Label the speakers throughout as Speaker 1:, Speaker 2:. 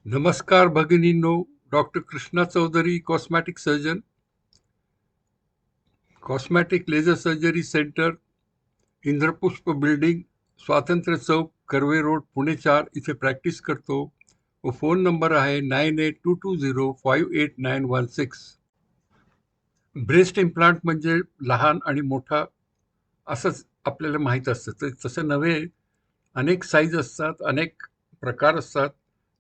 Speaker 1: नमस्कार भगिनींनो. Doctor Krishna Chaudhari, cosmetic surgeon, cosmetic laser surgery centre, Indrapushpa building, Swatantrya Chowk, Karve road, Pune 4 इथे प्रॅक्टिस करतो व फोन नंबर आहे 9822058916. ब्रेस्ट इम्प्लांट म्हणजे लहान आणि मोठा असंच आपल्याला माहीत असतं, तर तसं नव्हे. अनेक साईज असतात, अनेक प्रकार असतात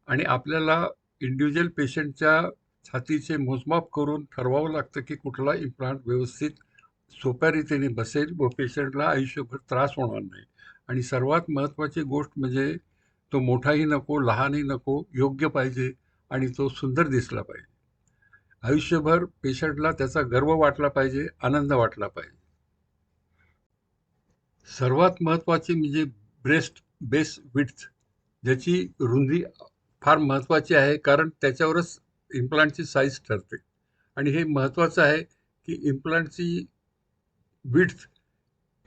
Speaker 1: आणि आपल्याला इंडिव्हिज्युअल पेशंटच्या छातीचे मोजमाप करून ठरवावं लागतं की कुठला इम्प्लांट व्यवस्थित सोप्या रीतीने बसेल व पेशंटला आयुष्यभर त्रास होणार नाही. आणि सर्वात महत्त्वाची गोष्ट म्हणजे तो मोठाही नको, लहानही नको, योग्य पाहिजे आणि तो सुंदर दिसला पाहिजे. आयुष्यभर पेशंटला त्याचा गर्व वाटला पाहिजे, आनंद वाटला पाहिजे. सर्वात महत्त्वाची म्हणजे ब्रेस्ट बेस विड्थ, ज्याची रुंदी फार महत्त्वाची आहे, कारण त्याच्यावरच इम्प्लांटची साईज ठरते. आणि हे महत्त्वाचं आहे की इम्प्लांटची विड्थ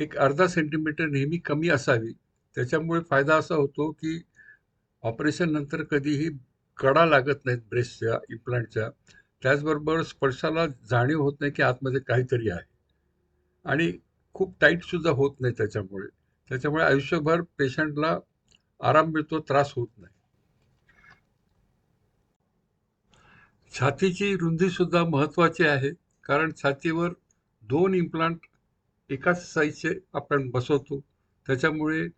Speaker 1: एक अर्धा सेंटीमीटर नेहमी कमी असावी. त्याच्यामुळे फायदा असा होतो की ऑपरेशन नंतर कधीही कडा लागत नाहीत ब्रेस्टच्या इम्प्लांटच्या. त्याचबरोबर स्पर्शाला जाणीव होत नाही की आतमध्ये काहीतरी आहे. आणि खूप टाईट सुद्धा होत नाही त्याच्यामुळे. त्याच्यामुळे आयुष्यभर पेशंटला आराम मिळतो, त्रास होत नाही. छातीची रुंदी सुद्धा महत्त्वाची आहे, कारण छातीवर 2 इम्प्लांट एकाच साईजचे आपण बसवतो. त्याच्यामुळे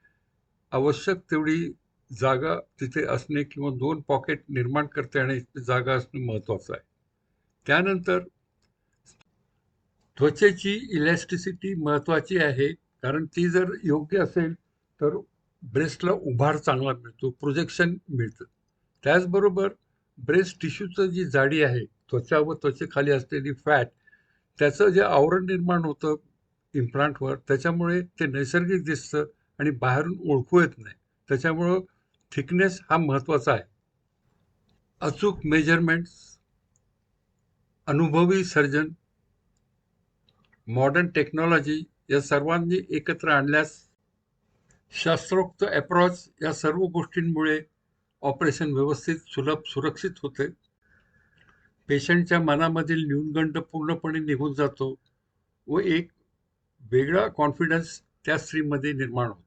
Speaker 1: आवश्यक तेवढी जागा तिथे असणे किंवा 2 पॉकेट निर्माण करता येणे जागा असणं महत्त्वाचं आहे. त्यानंतर त्वचेची इलॅस्टिसिटी महत्त्वाची आहे, कारण ती जर योग्य असेल तर ब्रेस्टला उभार चांगला मिळतो, प्रोजेक्शन मिळतं. त्याचबरोबर ब्रेस्ट टिश्यूचं जी जाडी आहे, त्वचा व त्वचेखाली असलेली फॅट, त्याचं जे आवरण निर्माण होतं इम्प्लांटवर, त्याच्यामुळे ते नैसर्गिक दिसतं आणि बाहेरून ओळखू येत नाही. त्याच्यामुळं थिकनेस हा महत्त्वाचा आहे. अचूक मेजरमेंट्स, अनुभवी सर्जन, मॉडर्न टेक्नॉलॉजी या सर्वांनी एकत्र आणल्यास शास्त्रोक्त अप्रोच या सर्व गोष्टींमुळे ऑपरेशन व्यवस्थित, सुलभ, सुरक्षित होते. पेशंटच्या मनामधील न्यूनगंड पूर्णपणे निघून जातो व एक वेगळा कॉन्फिडन्स त्या स्त्रीमध्ये निर्माण होतो.